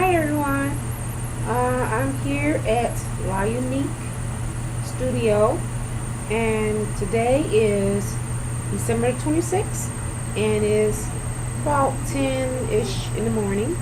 Hi everyone. I'm here at La Unique Studio, and today is December 26th, and it's about 10-ish in the morning.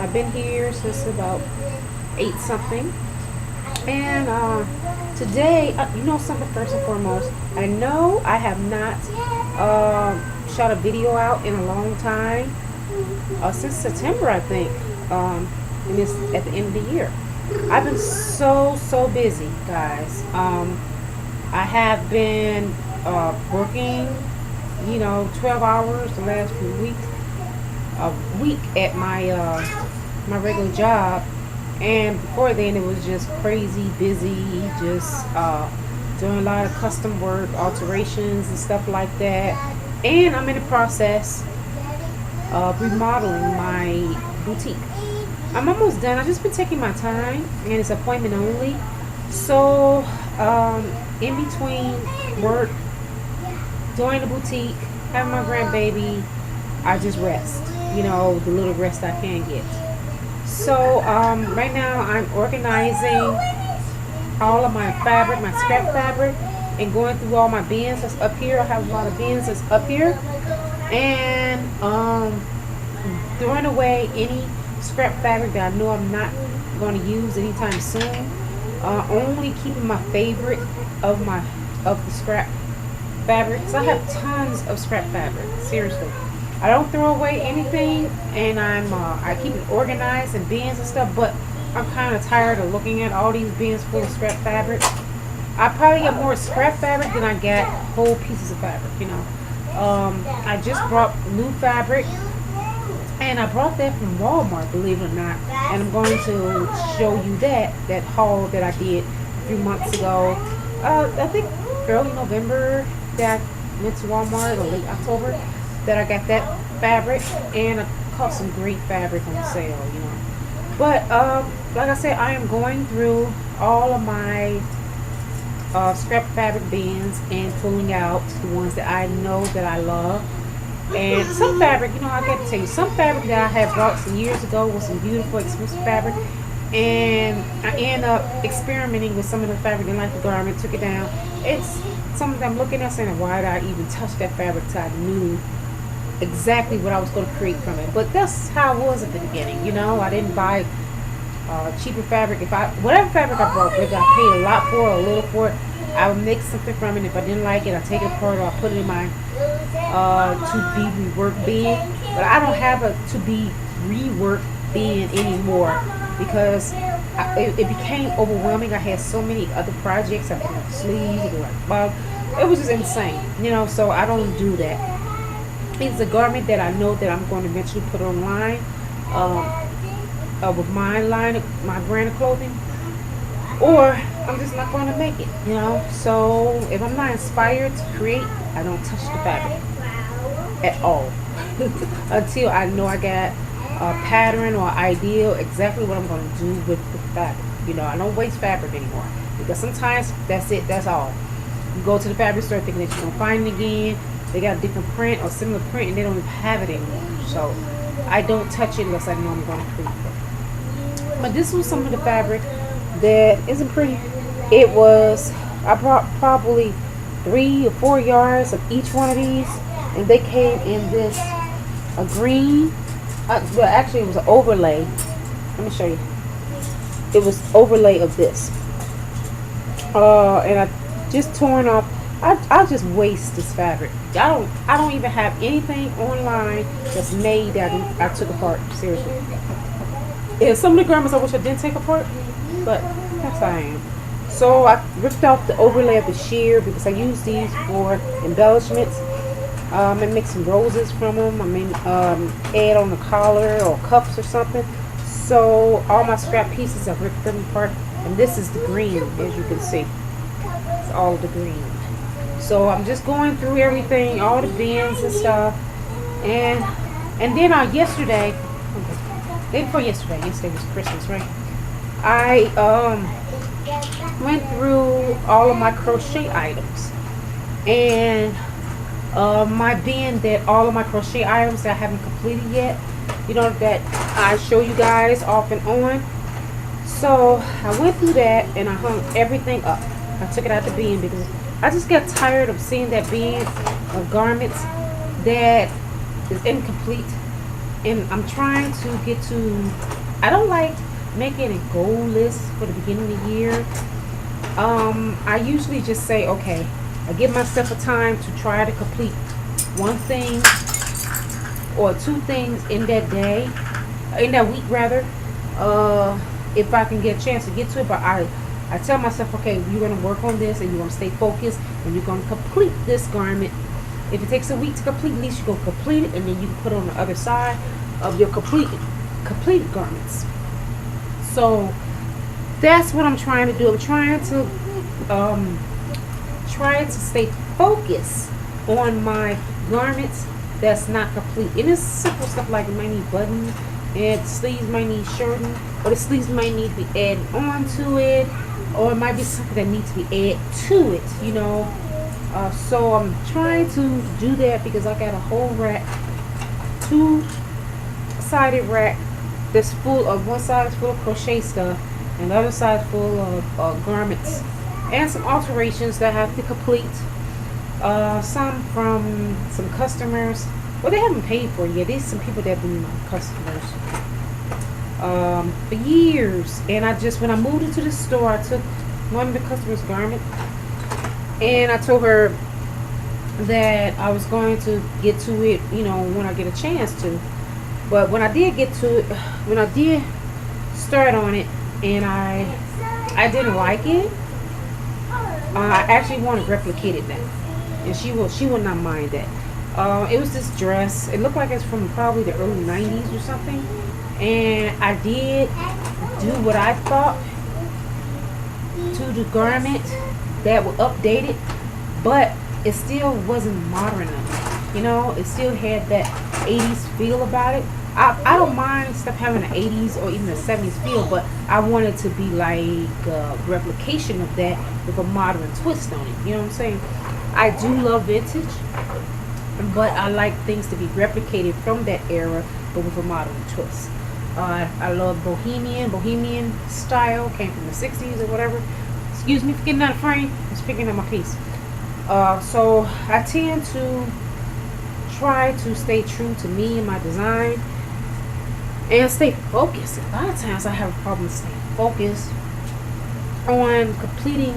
I've been here since about 8 something, and today, something first and foremost, I know I have not shot a video out in a long time, since September, I think. And it's at the end of the year. I've been so busy, guys. I have been working, 12 hours the last few weeks, a week at my regular job, and before then it was just crazy busy, just doing a lot of custom work, alterations and stuff like that. And I'm in the process of remodeling my boutique. I'm almost done. I've just been taking my time, and it's appointment only. So, in between work, doing the boutique, having my grandbaby, I just rest. The little rest I can get. So, right now I'm organizing all of my fabric, my scrap fabric, and going through all my bins that's up here. I have a lot of bins that's up here, and throwing away any scrap fabric that I know I'm not going to use anytime soon. Only keeping my favorite of the scrap fabrics. I have tons of scrap fabric. Seriously, I don't throw away anything, and I keep it organized in bins and stuff. But I'm kind of tired of looking at all these bins full of scrap fabric. I probably get more scrap fabric than I get whole pieces of fabric. I just brought new fabric. And I brought that from Walmart, believe it or not. And I'm going to show you that haul that I did a few months ago. I think early November that I went to Walmart, or late October, that I got that fabric. And I caught some great fabric on sale. But like I said, I am going through all of my scrap fabric bins and pulling out the ones that I know that I love. And some fabric, I got to tell you, some fabric that I had bought some years ago was some beautiful, expensive fabric. And I end up experimenting with some of the fabric and like the garment, took it down. It's something I'm looking at saying, why did I even touch that fabric till I knew exactly what I was going to create from it. But that's how it was at the beginning, I didn't buy cheaper fabric. Whatever fabric I bought, whether I paid a lot for it or a little for it, I would make something from it. If I didn't like it, I take it apart, or I put it in my to be reworked bin. But I don't have a to be reworked bin anymore because it became overwhelming. I had so many other projects. I put sleeves, it was just insane, so I don't do that. It's a garment that I know that I'm going to eventually put online with my line of my brand of clothing, or I'm just not going to make it, so if I'm not inspired to create, I don't touch the fabric at all until I know I got a pattern or idea exactly what I'm going to do with the fabric. I don't waste fabric anymore, because sometimes that's all. You go to the fabric store thinking that you're going to find it again, they got a different print or similar print, and they don't even have it anymore. So I don't touch it unless I know I'm going to create it. But this was some of the fabric that isn't pretty. I brought probably 3 or 4 yards of each one of these, and they came in this a green. Well, actually, it was an overlay. Let me show you. It was overlay of this, and I just torn off. I just waste this fabric. I don't even have anything online that's made that I took apart. Seriously. Yeah, some of the garments I wish I didn't take apart, but that's how I am. So I ripped off the overlay of the sheer because I use these for embellishments. And make some roses from them. Add on the collar or cuffs or something. So all my scrap pieces, I ripped them apart. And this is the green, as you can see. It's all the green. So I'm just going through everything, all the bins and stuff. And then yesterday was Christmas, right? I went through all of my crochet items, and my bin that all of my crochet items that I haven't completed yet, you know, that I show you guys off and on. So I went through that and I hung everything up. I took it out the bin because I just got tired of seeing that bin of garments that is incomplete. And I'm trying to get to, I don't like making a goal list for the beginning of the year. I usually just say, okay, I give myself a time to try to complete one thing or two things in that day, in that week rather, if I can get a chance to get to it. But I tell myself, okay, you're going to work on this and you're going to stay focused and you're going to complete this garment. If it takes a week to complete, at least you go complete it, and then you can put it on the other side of your completed garments. So that's what I'm trying to do. I'm trying to stay focused on my garments that's not complete. And it's simple stuff like it might need buttons, and the sleeves might need shirting, or the sleeves might need to be added onto it, or it might be something that needs to be added to it, you know. So I'm trying to do that because I got a whole rack, two-sided rack that's full of, one side is full of crochet stuff and the other side full of garments and some alterations that I have to complete. Some from some customers. Well, they haven't paid for it yet. There's some people that have been my customers for years. And when I moved into the store, I took one of the customers' garment and I told her that I was going to get to it, you know, when I get a chance to. But when I did get to it, when I did start on it, and I didn't like it, I actually want to replicate it now, and she would not mind that. It was this dress. It looked like it's from probably the early 90s or something, and I did do what I thought to the garment that would update it, but it still wasn't modern enough. You know, it still had that 80s feel about it. I don't mind stuff having an 80s or even a 70s feel, but I want it to be like a replication of that with a modern twist on it. You know what I'm saying? I do love vintage, but I like things to be replicated from that era, but with a modern twist. I love bohemian style, came from the 60s or whatever. Excuse me for getting out of frame. I'm speaking of my piece. So I tend to try to stay true to me and my design and stay focused. A lot of times I have a problem staying focused on completing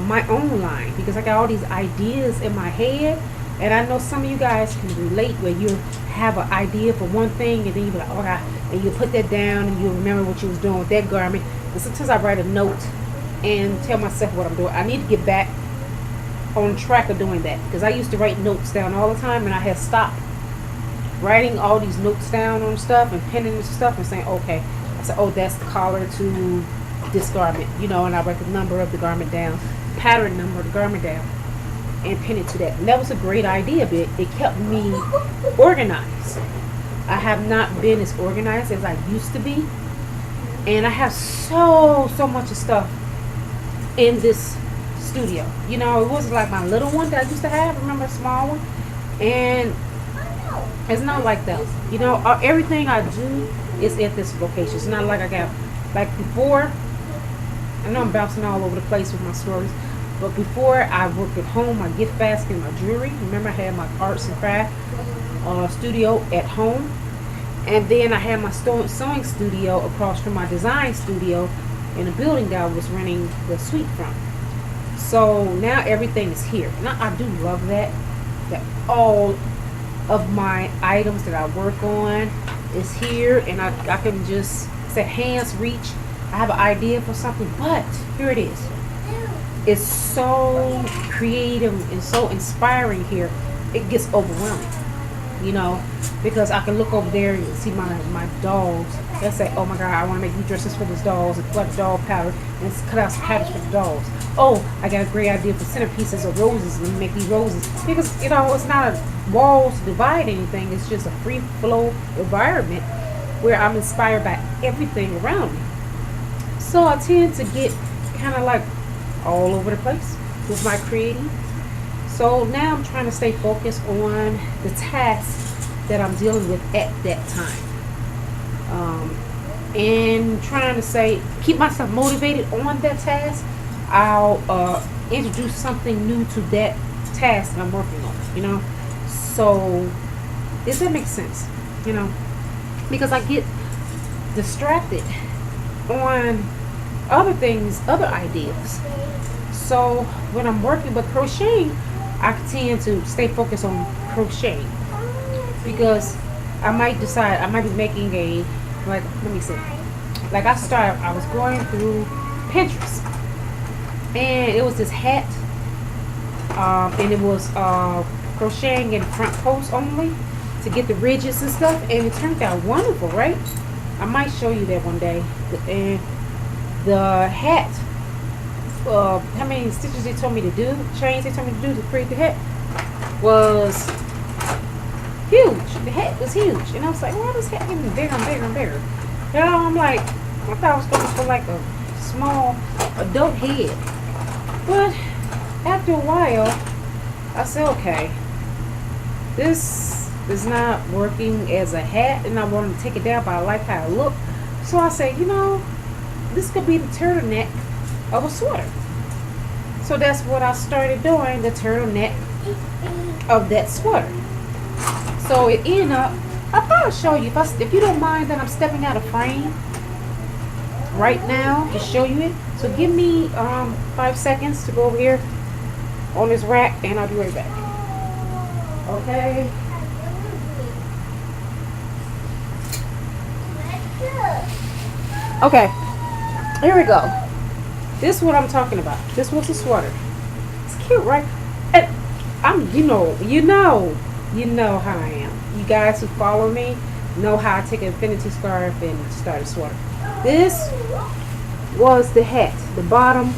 my own line because I got all these ideas in my head, and I know some of you guys can relate where you have an idea for one thing and then you be like, oh God, and you put that down and you remember what you was doing with that garment. And sometimes I write a note and tell myself what I'm doing. I need to get back on track of doing that because I used to write notes down all the time, and I had stopped writing all these notes down on stuff and pinning this stuff and saying, okay, I said, oh, that's the collar to this garment, you know, and I write the number of the garment down, pattern number of the garment down, and pin it to that. And that was a great idea, but it kept me organized. I have not been as organized as I used to be, and I have so much of stuff in this studio. You know, it wasn't like my little one that I used to have. Remember, a small one? And it's not like that. You know, everything I do is at this location. It's not like I got, like before, I know I'm bouncing all over the place with my stories, but before I worked at home, my gift basket and my jewelry. Remember, I had my arts and craft studio at home, and then I had my sewing studio across from my design studio in the building that I was renting the suite from. So now everything is here. Now I do love that all of my items that I work on is here, and I can just say hands reach. I have an idea for something, but here it is. It's so creative and so inspiring here. It gets overwhelming, you know, because I can look over there and see my dolls and say, oh my God, I want to make new dresses for these dolls and collect doll pattern and cut out some patterns for the dolls. Oh, I got a great idea for centerpieces of roses and make these roses. Because, you know, it's not a walls to divide anything. It's just a free flow environment where I'm inspired by everything around me. So I tend to get kind of like all over the place with my creating. So now I'm trying to stay focused on the task that I'm dealing with at that time. And trying to say, keep myself motivated on that task, I'll introduce something new to that task that I'm working on, So, does that make sense? You know, because I get distracted on other things, other ideas. So, when I'm working with crocheting, I tend to stay focused on crocheting because I might be making let me see. Like I was going through Pinterest and it was this hat, and it was crocheting in front post only to get the ridges and stuff, and it turned out wonderful, right? I might show you that one day. And the hat, how many stitches they told me to do, chains they told me to do to create the hat was huge. The hat was huge, and I was like, "Why this hat getting bigger and bigger and bigger?" I'm like, I thought I was going for like a small adult head, but after a while, I said, "Okay, this is not working as a hat," and I wanted to take it down, but I like how it looked. So I said, this could be the turtleneck of a sweater. So that's what I started doing, the turtleneck of that sweater. So it ended up, I thought I'd show you, if you don't mind that I'm stepping out of frame right now to show you it. So give me 5 seconds to go over here on this rack and I'll be right back. Okay. Okay, here we go. This is what I'm talking about. This was a sweater. It's cute, right? And I'm, you know how I am. You guys who follow me know how I take an infinity scarf and start a sweater. This was the hat, the bottom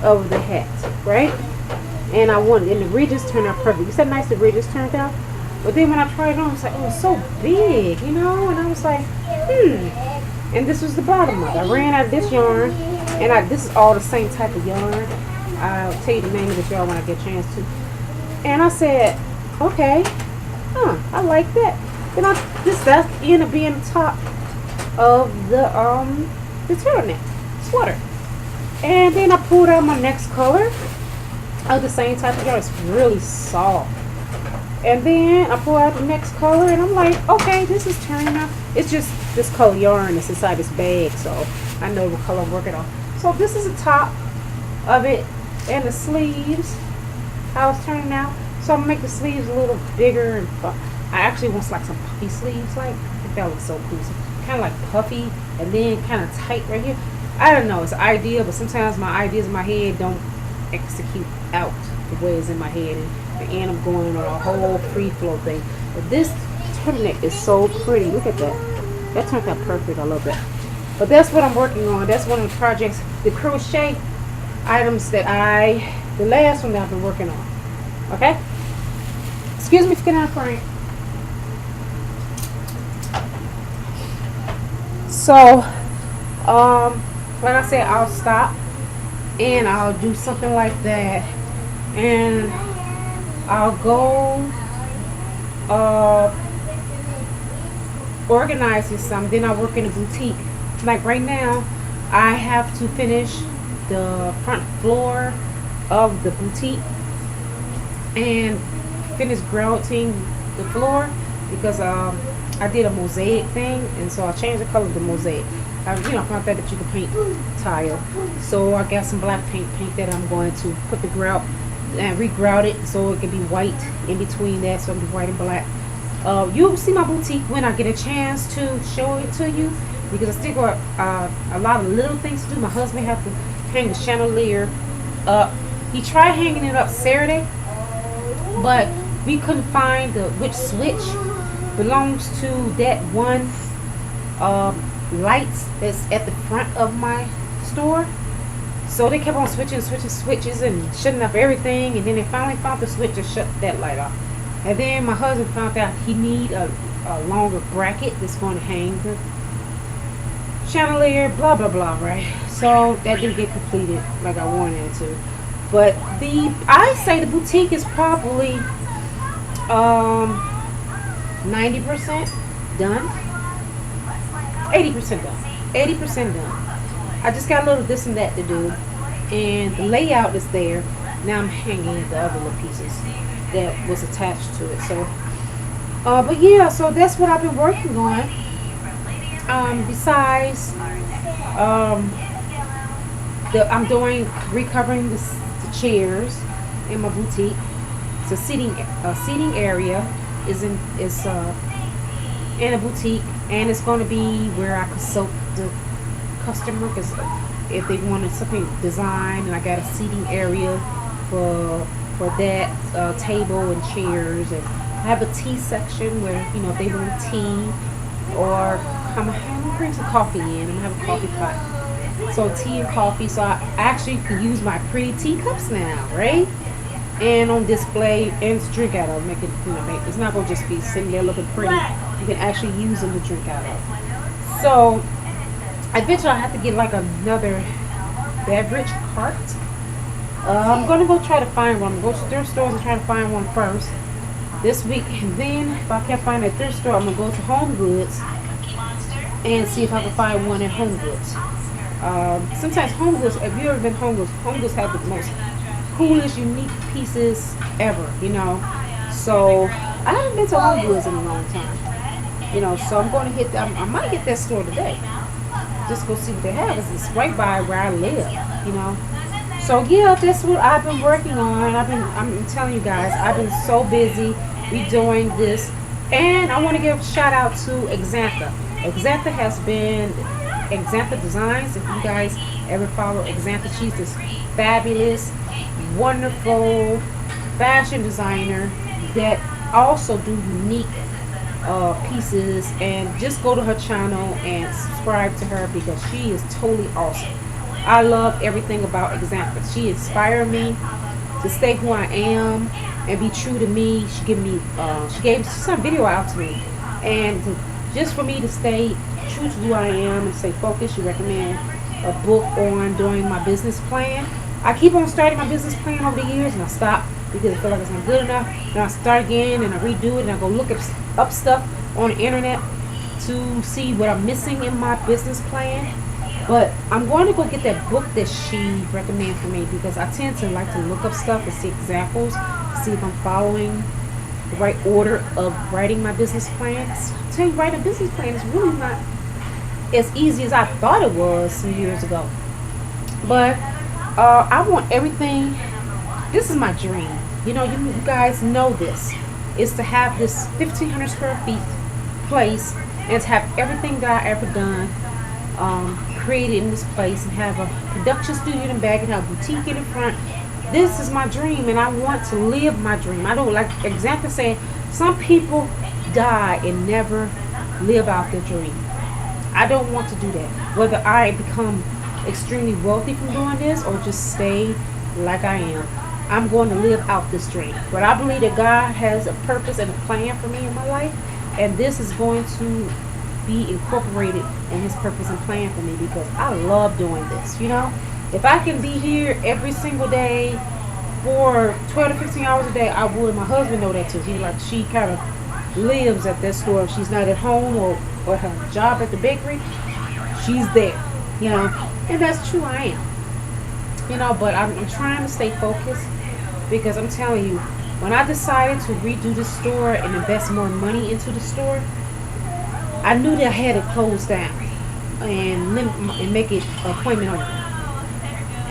of the hat, right? And the ridges turned out perfect. You said nice the ridges turned out? But then when I tried it on, I was like, oh, it's so big, And I was like, And this was the bottom of it. I ran out of this yarn, and this is all the same type of yarn. I'll tell you the name of this yarn when I get a chance to. And I said, okay, I like that. Then that ended up being the top of the turtleneck sweater. And then I pulled out my next color of the same type of yarn. It's really soft. And then I pull out the next color, and I'm like, okay, this is turning out. It's just this color yarn that's inside this bag, so I know what color I'm working on. So this is the top of it, and the sleeves, how it's turning out. So I'm gonna make the sleeves a little bigger, and I actually want like some puffy sleeves. Like, I think that looks so cool. So kind of like puffy, and then kind of tight right here. I don't know. It's an idea, but sometimes my ideas in my head don't execute out the way it's in my head, and I end up going on a whole free flow thing. But this turtleneck is so pretty. Look at that. That turned out perfect. I love that. But that's what I'm working on. That's one of the projects, the crochet items the last one that I've been working on. Okay? Excuse me for getting out of frame. So, like I said, I'll stop and I'll do something like that, and I'll go organizing some. Then I work in a boutique. Like right now, I have to finish the front floor of the boutique and finish grouting the floor because I did a mosaic thing, and so I changed the color of the mosaic. I found that you can paint tile, so I got some black paint that I'm going to put the grout and regrout it so it can be white in between that, so it'll be white and black. You'll see my boutique when I get a chance to show it to you, because I still got a lot of little things to do. My husband had to hang the chandelier up. He tried hanging it up Saturday, but we couldn't find which switch belongs to that one lights that's at the front of my store. So they kept on switches and shutting off everything, and then they finally found the switch to shut that light off. And then my husband found out he need a longer bracket that's going to hang the chandelier, blah blah blah, right? So that didn't get completed like I wanted it to. But I say the boutique is probably 90% done, 80% done, 80% done. I just got a little this and that to do, and the layout is there. Now I'm hanging the other little pieces that was attached to it. So, but yeah, so that's what I've been working on. Besides, um, I'm doing recovering the chairs in my boutique. It's a seating area is in a boutique, and it's going to be where I consult the customer because if they wanted something designed, and I got a seating area for that table and chairs, and I have a tea section where if they want tea, or I'm gonna bring some coffee in. I'm gonna have a coffee pot, so tea and coffee. So I actually can use my pretty teacups now, right? And on display and to drink out of. Make it, it's not gonna just be sitting there looking pretty. You can actually use them to drink out of. So eventually I have to get like another beverage cart. I'm gonna go try to find one. Go to thrift stores and try to find one first this week, and then if I can't find a thrift store, I'm gonna go to Home Goods and see if I can find one at Home Goods. Sometimes Home Goods, if you ever been Home Goods have the most coolest, unique pieces ever. So I haven't been to Home Goods in a long time. So I'm going to hit that. I might hit that store today. Just go see what they have. It's right by where I live. So yeah, that's what I've been working on. I'm telling you guys, I've been so busy redoing this. And I want to give a shout out to Exantha. Exantha has been Exantha Designs. If you guys ever follow Exantha, she's this fabulous, wonderful fashion designer that also do unique pieces. And just go to her channel and subscribe to her because she is totally awesome. I love everything about Exantha. She inspired me to stay who I am and be true to me. She gave some video out to me, and just for me to stay true to who I am and stay focused, she recommended a book on doing my business plan. I keep on starting my business plan over the years, and I stop because I feel like it's not good enough. And I start again, and I redo it, and I go look up stuff on the internet to see what I'm missing in my business plan. But I'm going to go get that book that she recommended for me because I tend to like to look up stuff and see examples, see if I'm following the right order of writing my business plans. I tell you, writing a business plan is really not as easy as I thought it was some years ago. But I want everything. This is my dream. You guys know this. Is to have this 1,500 square feet place and to have everything that I ever done created in this place, and have a production studio in the back and have a boutique in the front. This is my dream, and I want to live my dream. I don't like exactly saying some people die and never live out their dream. I don't want to do that. Whether I become extremely wealthy from doing this or just stay like I am, I'm going to live out this dream. But I believe that God has a purpose and a plan for me in my life, and this is going to be incorporated in his purpose and plan for me because I love doing this. If I can be here every single day for 12 to 15 hours a day, I would. My husband know that too. She kind of lives at that store. If she's not at home or her job at the bakery, she's there. And that's true. I am. But I'm trying to stay focused because I'm telling you, when I decided to redo the store and invest more money into the store, I knew that I had to close down and make it appointment only.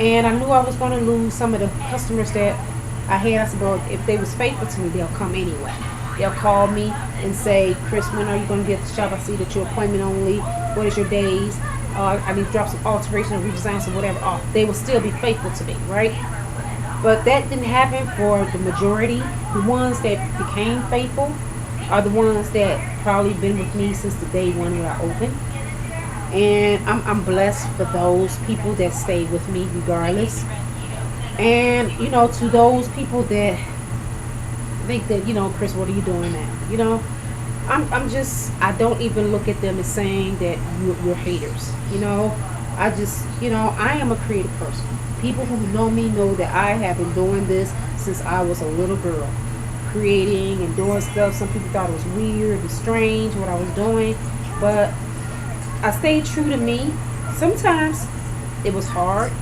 And I knew I was going to lose some of the customers that I had. I said, well, if they was faithful to me, they'll come anyway. They'll call me and say, Chris, when are you going to get the shop? I see that you're appointment only. What is your days? I need to drop some alteration or redesigns or whatever off. They will still be faithful to me, right? But that didn't happen for the majority. The ones that became faithful are the ones that probably been with me since the day one when I opened. And I'm blessed for those people that stay with me regardless. And, to those people that think that, Chris, what are you doing now? I don't even look at them as saying that you're haters. I am a creative person. People who know me know that I have been doing this since I was a little girl. creating and doing stuff. Some people thought it was weird and strange what I was doing, but I stayed true to me. Sometimes it was hard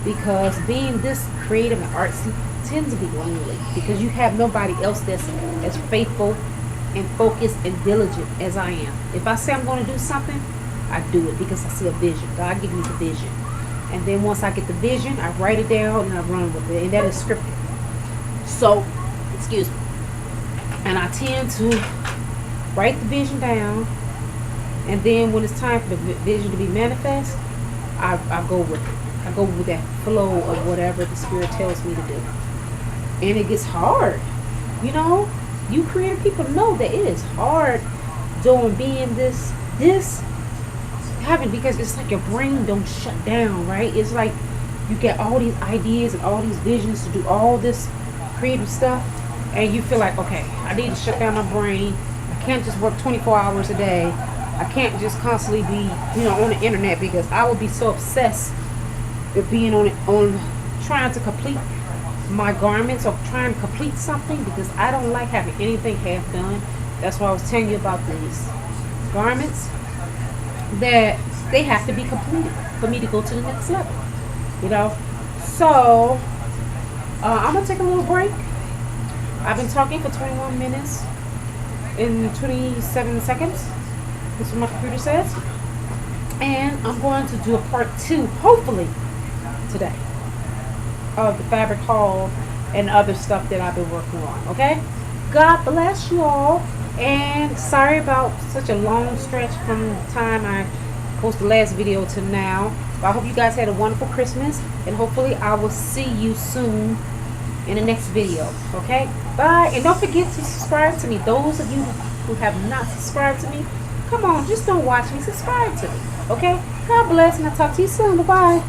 because being this creative and artsy tends to be lonely because you have nobody else that's as faithful and focused and diligent as I am. If I say I'm going to do something, I do it because I see a vision. God gives me the vision. And then once I get the vision, I write it down and I run with it. And that is scripted. So, excuse me. And I tend to write the vision down. And then when it's time for the vision to be manifest, I go with it. I go with that flow of whatever the Spirit tells me to do. And it gets hard. You know, you creative people know that it is hard being this having, because it's like your brain don't shut down, right? It's like you get all these ideas and all these visions to do all this creative stuff, and you feel like, okay, I need to shut down my brain. I can't just work 24 hours a day. I can't just constantly be, on the internet, because I will be so obsessed with being on trying to complete my garments or trying to complete something, because I don't like having anything half done. That's why I was telling you about these garments, that they have to be completed for me to go to the next level, So I'm gonna take a little break. I've been talking for 21 minutes and 27 seconds. That's what my computer says. And I'm going to do a part 2, hopefully today, of the fabric haul and other stuff that I've been working on. Okay, God bless you all, and sorry about such a long stretch from the time I posted the last video to now, but I hope you guys had a wonderful Christmas, and hopefully I will see you soon in the next video. Okay, bye. And don't forget to subscribe to me. Those of you who have not subscribed to me, come on, just don't watch me, subscribe to me. Okay, God bless, and I'll talk to you soon. Bye bye.